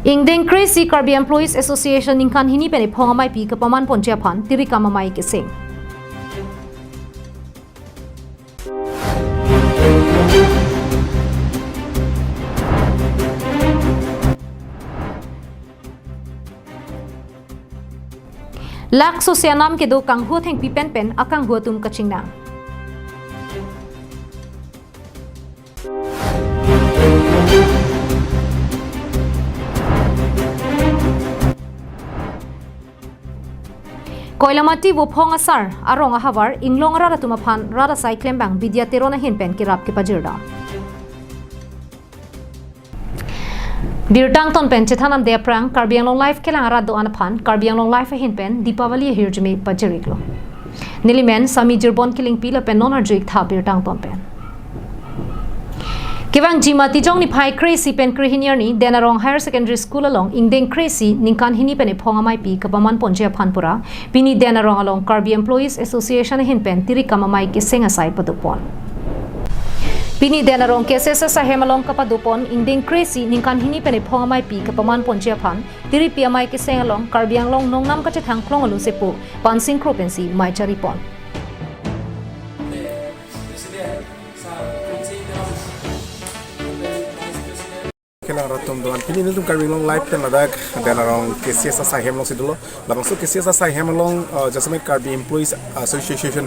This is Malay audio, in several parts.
Ingdeng Crazy Karbi Employees Association ingkan hini pene phongamai pi kapaman ponche phan tiri kamamai kising. Lak sosianam ke do kang huat heng pi pen pen akang huatum kachingna. Koilamati wo phong asar arong ahavar inglong rara tumaphan rara sai klembang bidya terona hin pen kirap ke pajirda. Birtang ton pen chethanam de prang Karbi Anglong life kelang arat do anaphan Karbi Anglong life hin pen Deepavali hirjme pajiriklo. Nilimen sami jirbon killing pila pen non arjuik tha birtang ton pen. Kewang jima tijong ni phai crazy pen krihiniar ni Denarong Higher Secondary School along Ingdeng Crazy ningkan hini pen phongamai pi kapaman ponje phanpura pini Denarong along Karbi Employees Association hin pen tiri kamamai ke senga sai padupon. Pini Denarong cases sa hemalong kapadupon Ingdeng Crazy ningkan hini pen phongamai pi kapaman ponje phan tiri piamai ke senga long Karbi Anglong nongnam ka chethang klong alu sepu pansing kropensi mai charipon. Kailang ratum doan pini niltum Karbi Anglong live pen ladak Denarong KCS sa hemalong sidulo labang so KCS sa hemalong jasame Karbi Employees Association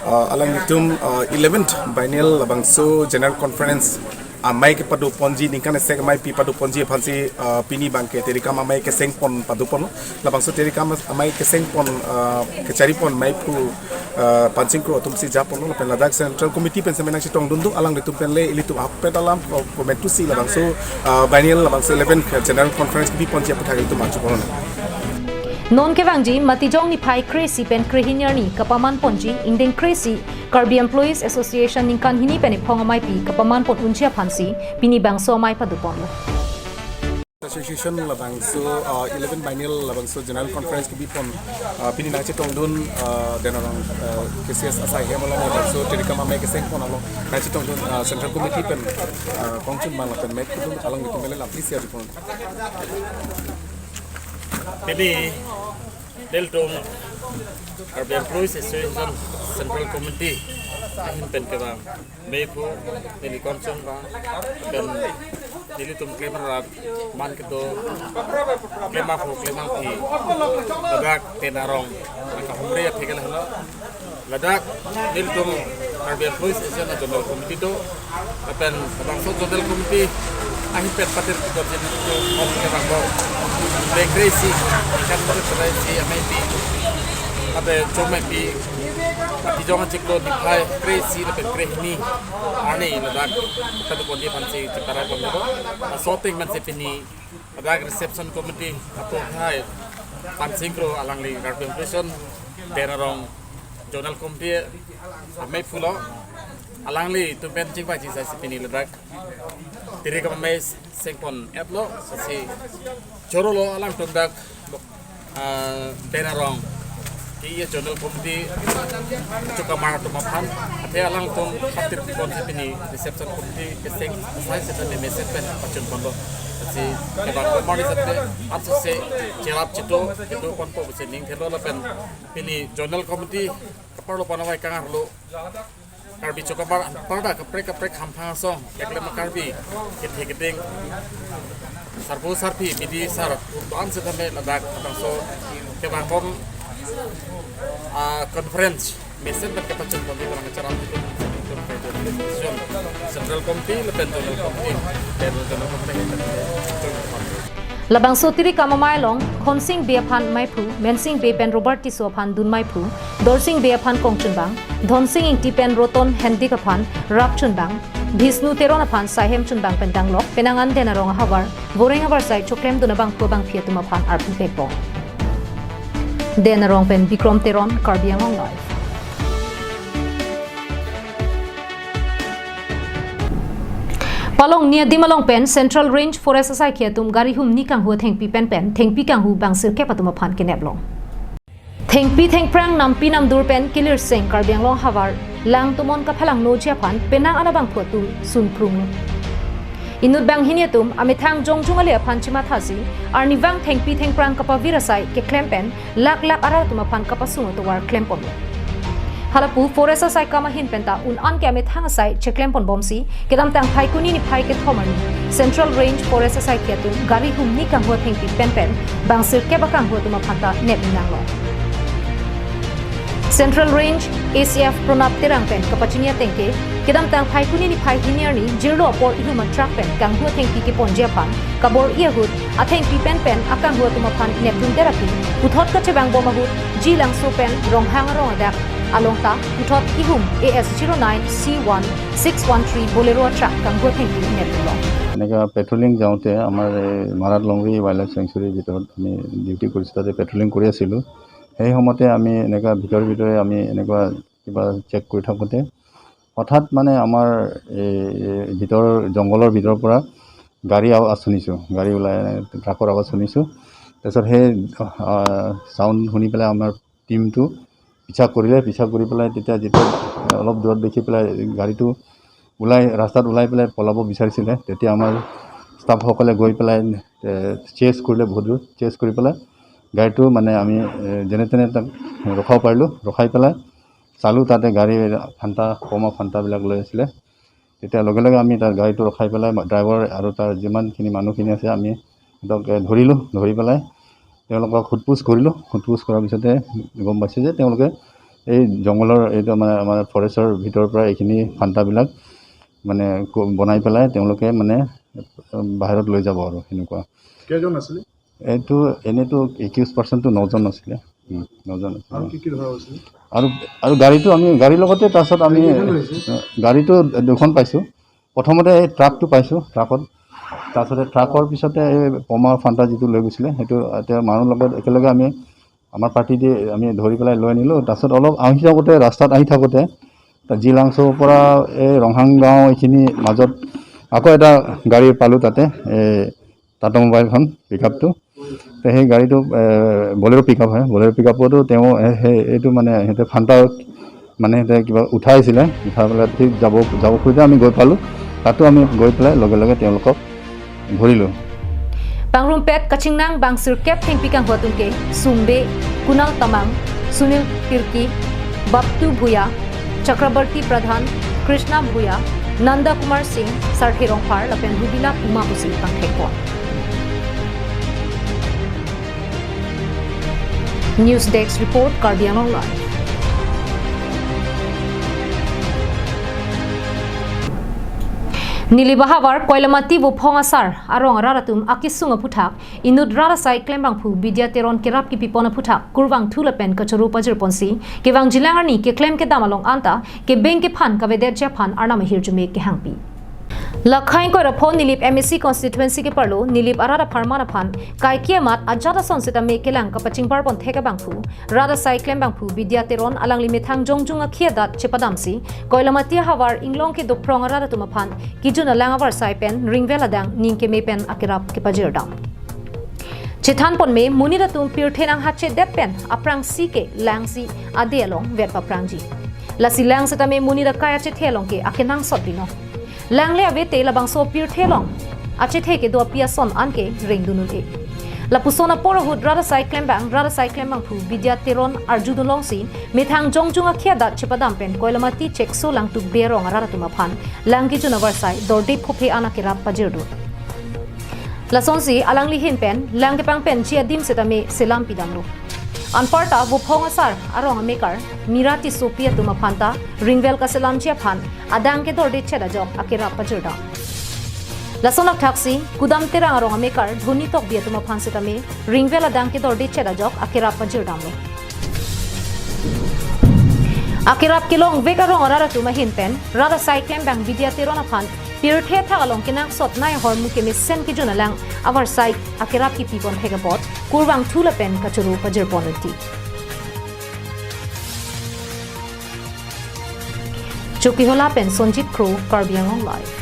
alang nitum 11th biennial labang so general conference mai ke padu ponji ningkan sek mai pi padu ponji phansi pini bangke terikama mai ke sengpon padu pon labang so terikama mai ke sengpon ke charipon mai pu pancing kro tum si japon pen ladak central committee pen semenang si tong dundu alang ditum pen le ilitu apetalam komentu si labang so biennial labang so 11th general conference ki ponji apatha itu machu pon Non kewangji matijong ni phai crazy pen krihiniar ni kapaman ponji Ingdeng Crazy Karbi Employees Association ningkan hini pen phongamai pi kapaman pon unchia phansi pini bangso mai padupon. Association labang so 11 biennial labang so general conference ki pon pini na chi tongdun Denarong KCS asai hemalong labang so terikama mai ke sengpon along na chi tongdun central committee pen kongchun mal pen mai kudun along itu mele la please ya pon. Jadi Deltum Karbi Employees Association Central Committee ahin pen ke bang mepu ini konsum bang dan ini tum klemerat man kedo klema pi ladak Denarong kahumre athegal halo ladak Deltum Karbi Employees Association Central Committee do apen bang so Central Committee ahin pen patir ko jadi om ke bang Ingdeng Crazy kan berkreasi MIP ada cuma pi di jangan ciklo di Thai Crazy lebih krehni ani ladak kita pun dia panci cekara komito sorting man sepini ada reception committee atau Thai pancing kro alang li Karbi Employees Denarong journal committee amai fulo alang li tu pancing paci saya sepini ladak diri kami sengpon etlo si Chorolo alang tundak Denarong iya journal committee cukup mana tu mapan ate alang tung hadir pon ini reception committee keseng saya sedang di message pen pacun pondo si keban komari sate atse se cerap cito itu konpo besening thelo pen ini journal committee keperlu panawai kangar lo Karbi cukup pada keprek hampang song ekle Karbi keting sarpu sarpi midi sar tuan sedame ladak so keban kom conference mesen dan kepacun kondi dalam acara itu Central Committee lepen Central Committee dan Central Committee Labang so tiri kamamai long khonsing be phan mai phu mensing be pen Robert ti so phan dun mai phu dorsing be phan kongchun bang dhonsing ing ti pen roton hendi ka phan rapchun bang Bhisnu terona phan sahem chun bang pendang lok penangan Denarong havar goreng havar sai chokrem duna bang ko bang phiatuma phan arpu pekpo Denarong pen Bikrom teron Karbi Anglong live Palong nia dimalong pen Central Range Forest asai khiatum gari hum ni kang hu thengpi pen thengpi kang hu bang sir ke patuma phan keneblong thengpi thengprang nampi nam dur pen kilir seng Karbi Anglong havar lang tumon ka phalang no chia phan penang ana bang photu sun prung Inut bang hiniatum amethang jongjung ale phan chima thasi arni wang thengpi thengprang kapa virasai ke klempen lak ara tuma phan kapa sungo to war klempon halapu foresta sai kama hin penta un an ke amethang sai cheklempon bomsi kedam tang phai kuni ni phai ke thomani central range foresta sai kiatum gari hum ni kang ho thengpi pen bang sir ke bakang ho tuma phanta net nang lo Central Range ACF Pronap Terang Pen Kapachinia Tenke Kedam Tang Phai Kuni ni Phai Hiniar ni Jirlo Apor Ihuman Track Pen Kang Hua Tengpi Ke Ponjia Pan Kabor Iahut Ateng Pi Pen Akang Hua Tumapan Neptun Therapy Puthot Ka Chebang Bomahut Ji Lang So Pen Rong Hang Rong Adak Alongta Puthot Ihum AS09 C1 613 Bolero Track Kang Hua Tengpi Neptun Long এনেকা পেট্ৰলিং যাওঁতে আমাৰ মাৰাত লংৰি ৱাইল্ডলাইফ চেংচুৰীৰ ভিতৰত আমি ডিউটি কৰিছোঁ তাতে পেট্ৰলিং কৰি আছিলোঁ সেই সময়তে আমি এনেকা ভিতৰে আমি এনেকুৱা কিবা চেক কৰি থাকোঁতে হঠাৎ মানে আমাৰ ভিতৰৰ জংঘলৰ ভিতৰৰ পৰা গাড়ী আৱাজ শুনিছোঁ গাড়ী ওলাই ট্ৰাকৰ আৱাজ শুনিছোঁ তাৰপিছত সেই চাউণ্ড শুনি পেলাই আমাৰ টিমটো পিছা কৰি পেলাই তেতিয়া যেতিয়া অলপ দূৰত দেখি পেলাই গাড়ীটো ৰাস্তাত ওলাই পেলাই পলাব বিচাৰিছিলে তেতিয়া আমাৰ ষ্টাফসকলে গৈ পেলাই চেছ কৰিলে বহুত দূৰ চেছ কৰি পেলাই গাড়ীটো মানে আমি যেনে তেনে তাক ৰখাব পাৰিলোঁ ৰখাই পেলাই চালোঁ তাতে গাড়ী ফাণ্টাবিলাক লৈ আছিলে তেতিয়া লগে লগে আমি তাৰ গাড়ীটো ৰখাই পেলাই ড্ৰাইভাৰ আৰু তাৰ যিমানখিনি মানুহখিনি আছে আমি সিহঁতক ধৰি পেলাই তেওঁলোকক সোধপোছ কৰাৰ পিছতে গম পাইছোঁ যে তেওঁলোকে এই জংঘলৰ এইটো মানে আমাৰ ফৰেষ্টৰ ভিতৰৰ পৰা এইখিনি ফাণ্টাবিলাক মানে বনাই পেলাই তেওঁলোকে মানে বাহিৰত লৈ যাব আৰু সেনেকুৱা কেইজন আছিলে এইটো এনেতো 21% 9জন আছিলে 9জন আছিলে আৰু গাড়ীৰ লগতে তাৰপিছত আমি গাড়ীটো দুখন পাইছোঁ প্ৰথমতে এই ট্ৰাকটো পাইছোঁ তাৰপিছতে ট্ৰাকৰ পিছতে এই পমা ফাণ্টা যিটো লৈ গৈছিলে সেইটো এতিয়া মানুহৰ লগত একেলগে আমি আমাৰ পাৰ্টি দি আমি ধৰি পেলাই লৈ আনিলোঁ তাৰপিছত অলপ ৰাস্তাত আহি থাকোঁতে জিলাংছৰ পৰা এই ৰংহাং গাঁও এইখিনি মাজত আকৌ এটা গাড়ী পালোঁ তাতে টাটা মোবাইলখন পিকআপটো সেই গাড়ীটো বলেৰো পিকআপ হয় বলেৰো পিকআপতো তেওঁ এইটো মানে সিহঁতে ফাণ্টা মানে সিহঁতে কিবা উঠাই পেলাই ঠিক যাব খুঁজে আমি গৈ পালোঁ তাতো আমি গৈ পেলাই লগে লগে তেওঁলোকক ধৰিলোঁ Pangrumpet Kachingnang Bangsir Kep Thengpi Kang Huatungke Sungbe Kunal Tamang Sunil Kirki Baptu Bhuya Chakrabarti Pradhan Krishna Bhuya Nanda Kumar Singh Sarthi Rongphar Lapen Rubila Uma Pusil Pangthekpo News Desk Report Karbiang Online Nilibahawar Koilamati bu phongasar arong raratum akisunga puthak inut rara sai klembangphu bidia teron kerap ki pipona puthak kurwang thulapen kacharu pajir ponsi kewang jilangarni ke klem ke damalong anta ke bank ke phan ka veder japan arna mahir jume ke hangpi Lakhain ko rapon nilip MSC constituency ke parlo nilip arara pharmana phan kai kiamat ajara sonseta me kelang ka paching barbon theka bangphu rada sai klem bangphu bidia teron alang limithang jongjung a khiadat chepadamsi koilamati hawar inglong ke doprong arara tuma phan kijuna langawar sai pen ringvela dang ningke me pen akirap ke pajirdam Chithan pon me munira tum pirthenang hache depen aprang si ke langsi adelong vetpa prangji lasi lang seta me munira kaya che thelong ke akenang sotdino Langle avete labang so pir thelong ache theke do pia son anke ringdunul e lapusona porahud rada cyclem bang phu vidya teron arjudulong si mithang jongjunga khiada chepadam pen koilamati chekso lang tu berong arara tuma phan langki junavar sai dorde phophe ana ke rap pajirdu lasonsi alangli hin pen langke pang pen chia dim setame selam pidamru Anparta bu phongasar arong mekar mirati sopia tuma phanta ringvel ka selam chia phan adang ke dorde cheda jok akira pajurda Lasonak taxi kudam terang arong mekar dhoni tok bia tuma phan setame ringvel adang ke dorde cheda jok akira pajurda mo Akira kilong vekarong arara tuma hin pen rada cyclem bang bidia terona phan Pirthe thagalong kinak sot nai hormu ke misen ki junalang our site akira ki pipon hegapot kurwang thula pen kachuru pajir ponati Chuki hola pen Sonjit Kro Karbiang Live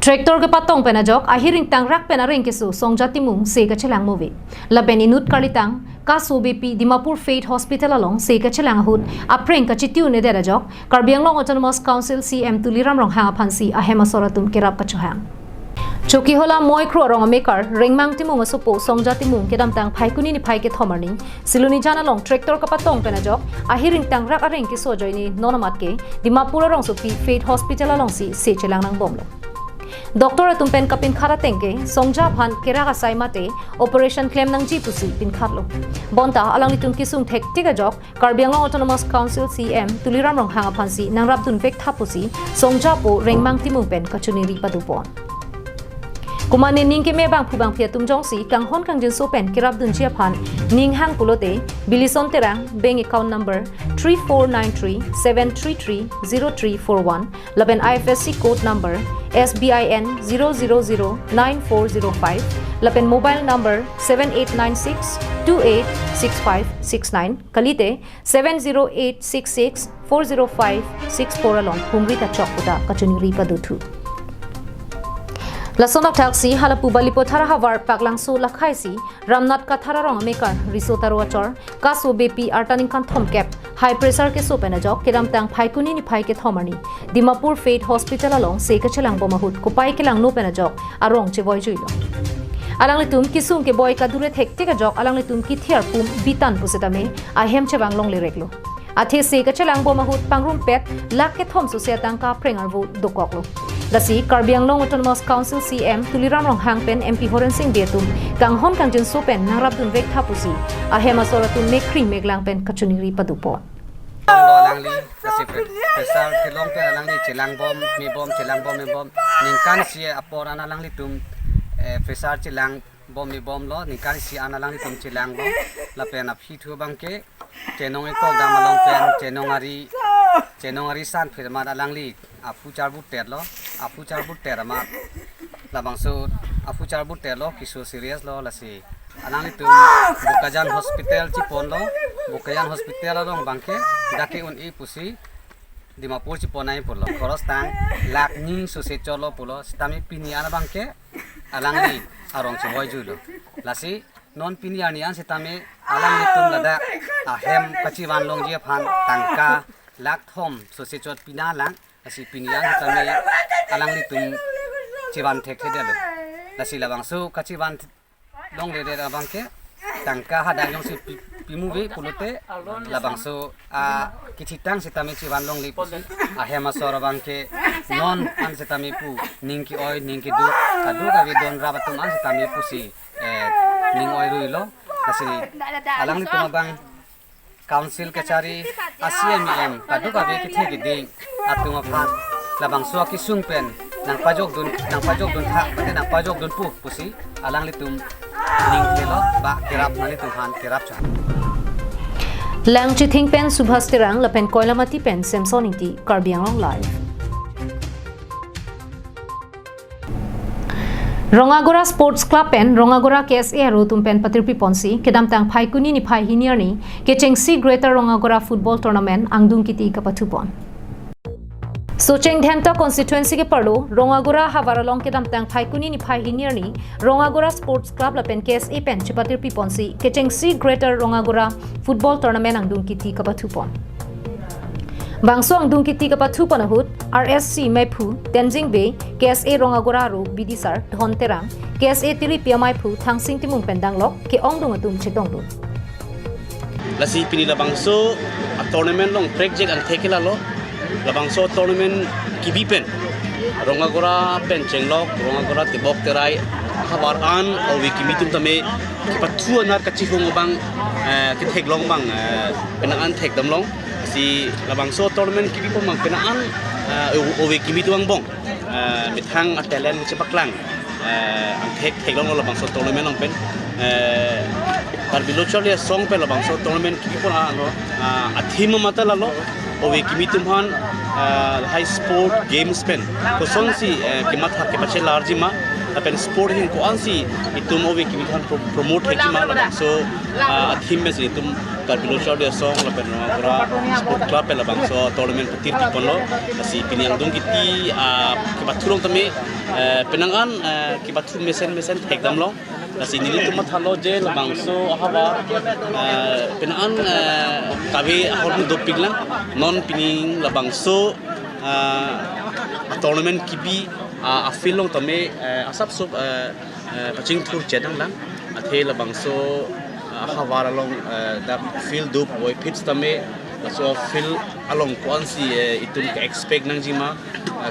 Tractor ke patong penajok ahiring tang rak penaring kesu songjati mung se ka chelang movie laben inut kalitang ka sobepi Dimapur Faith Hospital along se ka chelang hut apreng ka chitiu ne dera jok Karbiang Long Autonomous Council CM Tuliram rong hanga phansi ahema soratum kirap ka chuhang Choki hola moi kro rong maker ringmang timung asopo songjati mung kedam tang phaikuni ni phaike thomarni siluni jana long tractor ka patong penajok ahiring tang rak areng ke sojoi ni nonamat ke Dimapur rong sopi Faith Hospital along si se chelang nang bomlo Doktor atumpen kapin khara tengke songja phan keraga saimate operation claim nang ji pusi pin khatlo bonta alang litum kisung thek tiga jok Karbiang Long Autonomous Council CM Tuliram rong hanga phansi nangrap dun vek thapusi songja po rengmang timung pen kachuni ri padupon Kumane ning ke mebang phubang phia tumjong si kang hon kang jin so pen kirap dun chia phan ning hang pulote bilison terang bank account number 3493-733-0341 laben IFSC code number SBIN 0009405 lapen mobile number 7896286569 kalite 708664056 along humrita chokpuda kachuni ri paduthu Lasonok taxi halapu balipo thara havar paklang so lakhaisi Ramnat ka thara rong mekar risotaro achor ka so bepi artaning kan thomkep high pressure ke so penajok kedam tang phaikuni ni phaike thomani Dimapur Faith Hospital along se ka chelang bomahut ko pai kelang no penajok arong che boy juilo alang litum kisung ke boy ka dure thek te ka jok alang litum ki thiar pum bitan pusetame ahem che banglong le reklo athe se ka chelang bomahut pangrum pet lak ke thom so se tang ka prengar vo dokoklo Lasi Karbiang Long Autonomous Council CM Tuliram rong hangpen MP Horen Singh Betum kang hon kang jin sopen nangrap dun vek thapusi ahema soratun mekring meglang pen kachuni ri padupon Langli kasi pesal kilong pe langli chilang bom mi bom ningkan si apor ana langli tum pesal chilang bom mi bom lo ningkan si ana langli tum chilang bom la pen a phi thu bangke chenong e kok damalong pen chenong ari san firma langli apu charbu ter lo apu charbu ter ma labang so apu charbu ter lo kisu serious lo lasi anang itu Bukajan Hospital Cipon lo Bukajan Hospital dong bangke dake un i pusi Dimapur Ciponai pulo koros tang lak ning susi cholo pulo stami pini ana bangke alang ni arong chhoy julo lasi non pini anian sitame alang ni tum lada ahem kachiwan long je phan tangka lak thom susi chot pina lang lasi pinian sitame alang ni tum chiwan thek thede lo lasi labang su kachiwan long le de bangke tangka hada yong si pimuwe pulote labang so a kichitang sitame chiwan long li pusi a hema sor bangke non an sitame pu ningki oi ningki du adu ka vi don rabatum an sitame pusi ning oi ruilo kasi alang ni tumabang council kachari ACMM adu ka vi kithe giding atuma phan labang so ki sungpen nang pajok dun tha pate nang pajok dun pu pusi alang li tum ning kelo ba kirap mali tuhan kirap cha Lang Chithing pen Subhas Tirang lapen Koilamati pen Samsoniti Karbiang Long Live Rongagora Sports Club pen Rongagora KSA Rotum pen Patirpi Ponsi kedam tang phaikuni ni phai hiniar ni kechengsi Greater Rongagora Football Tournament angdung kiti kapathupon Socheng Dhenta constituency ke parlo Rongagora Havaralong kedam tang phaikuni ni phai hiniar ni Rongagora Sports Club lapen KSA pen Chipatir Piponsi kechengsi Greater Rongagora Football Tournament angdung kiti kapathupon Bangso angdung kiti kapathupon ahut RSC Maipu Tenzing Bay KSA Rongagora ro Bidisar Dhonterang KSA Tiri Piamai Phu Thangsing Timung Pendanglok ke ongdung atum chetongdu Lasi pinila bangso a tournament long project ang thekela lo labangso tournament kibipen Rongagora pen chenglok Rongagora tibok terai khabar an o wikimitum tame kipathu anar kachihong bang kitheglong bang penaan thek damlong si labangso tournament kibipom bang penaan o wikimitum bang mithang a talent chepaklang ang theglong labangso tournament long pen Karbilochali song pe labangso tournament kibipon ano athima matala lo owe kimitum han high sport games pen ko sonsi kimat ha ke bache larji ma pen sport hin ko ansi itum owe kimitan promote hekima so athim me si tum Karbilo Show dia song la pen ora sport club la bangso tournament petir ki ponlo si piniang dong kiti ki bathulong tami penangan ki bathul mesen hekdam lo si nili tumat halo je la bangso hawa penangan kabe ahor doping lang non pining la bangso tournament kibi afil long tami asap sub paching tour chedang lang athe la bangso hawar along the field dup boy pitch tame so field along kwansi itun ka expect nang jima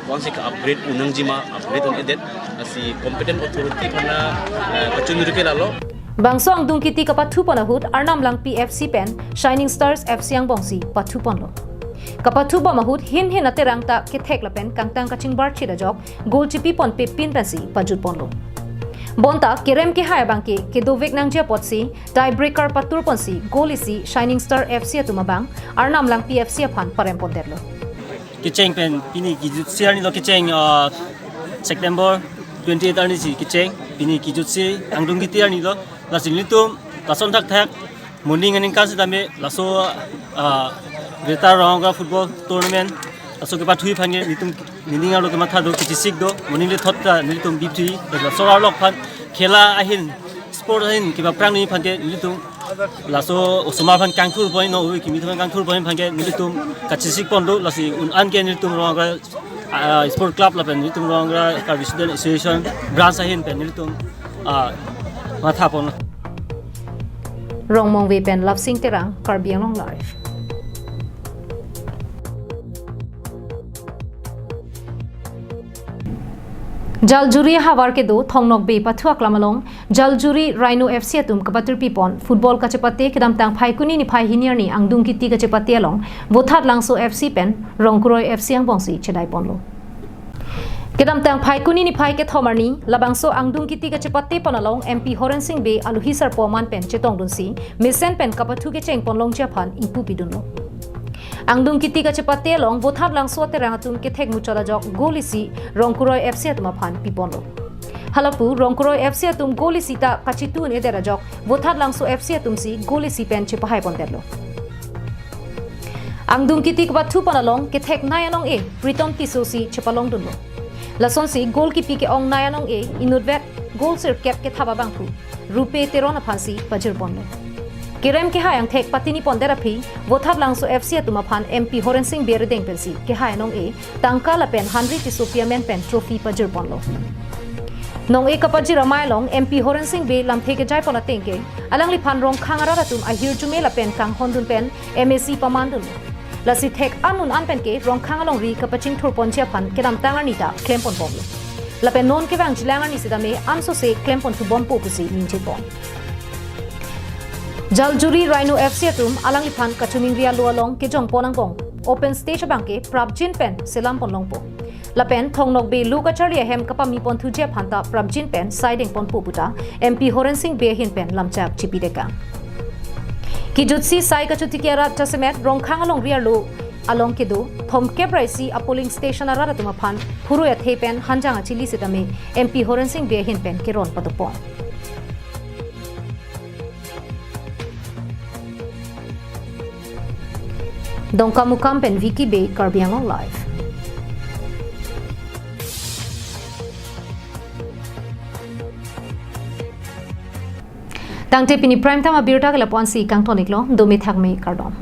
kwansi ka upgrade unang jima upgrade on edet asi competent authority phana pachun ruke lalo bangso ang dung kiti ka pathu pon ahut arnam lang PFC pen Shining Stars FC ang bongsi pathu pon lo kapathu ba mahut hin aterang ta ke thek la pen kangtang ka chingbar chida jok goal chipi pon pe pin pensi pajut pon lo bonta kerem ki hai bangki ke dovek nangjia potsi tie breaker patur ponsi goal isi Shining Star FC atumabang arnam lang PFC aphan parem ponderlo kicheng pen pini kijutsi ani lo kicheng September 28 ani si kicheng pini kijutsi angdung giti ani lo lasin litum lason thak morning aning kan sedame laso Greater Ronga football tournament aso ke pathui phange nitum nininga lo ke matha do kichik do morning le thotta nitum bipthi la sorar lok phan khela ahin sport ahin kiba prang ni phange nitum laso osumar phan kangthur point no ki mithon kangthur point phange nitum kachisik pon do lasi un an ke nitum ronga sport club la pen nitum ronga Karbi student association branch ahin pen nitum matha pon rongmong we pen love sing terang Karbi long life Jaljuri hawar ke do thongnok be pathuak lamalong Jaljuri Rhino FC atum kapatur pipon football kachapate kedam tang phaikuni ni phai hiniar ni angdung kiti kachapate along bothat langso FC pen rongkroi FC ang bongsi chedai ponlo kedam tang phaikuni ni phai ke thomarni labangso angdung kiti kachapate panalong MP Horen Singh be aluhi sar poman pen chetong dunsi misen pen kapathu ke cheng ponlong chaphan ipu pidunlo angdung kiti ka chepate long bothat lang so terang atum ke thek muchala jok golisi rongkuroi FC atuma phan piponlo halapu rongkuroi FC atum golisi ta kachitu ne dera jok bothat lang so FC atum si golisi pen che pahai ponterlo angdung kiti ka thu panalong ke thek nayanong e pritom tisosi chepalong dunlo lason si goalkeeper ke ong nayanong e inudvet goal sir cap ke thaba bangphu rupe terona phansi pajir ponlo Kerem ke hayang thek patini pondera phi bothat langso FC atuma phan MP Horen Singh bere deng pensi ke hayanong e tangka la pen 100 tisopia men pen trophy pajir ponlo nong e kapaji ramai long MP Horen Singh be lam theke jai pona tengke alang li phan rong khangara ratum a hir jume la pen kang hondun pen MSc pamandun lasi thek anun an pen ke rong khangalong ri kapaching thur ponchia phan kedam tangar nita claim pon pomlo la pen non ke wang jilangar ni sidame amso se claim pon thu bom popusi ninche pon Jaljuri Rhino FC atum alang liphan kachuming ria lualong ke jong ponang bong open stage bangke prabjin pen selam ponlong po lapen thongnok be luka charlia hem kapami pon thuje phanta prabjin pen siding pon puputa MP Horen Singh be hin pen lamchak chipideka kijutsi sai kachutikiara chasemet rongkhang along ria lu along ke do thomke praisi a polling station ara ratuma phan phuru ya the pen hanjanga chili sitame MP Horen Singh be hin pen ke ron patupon Dongka mukam pen Vicky Bay Karbi Anglong live. Tangte pini prime time abirta kala ponsi kang tonik lo domi thak me kardom.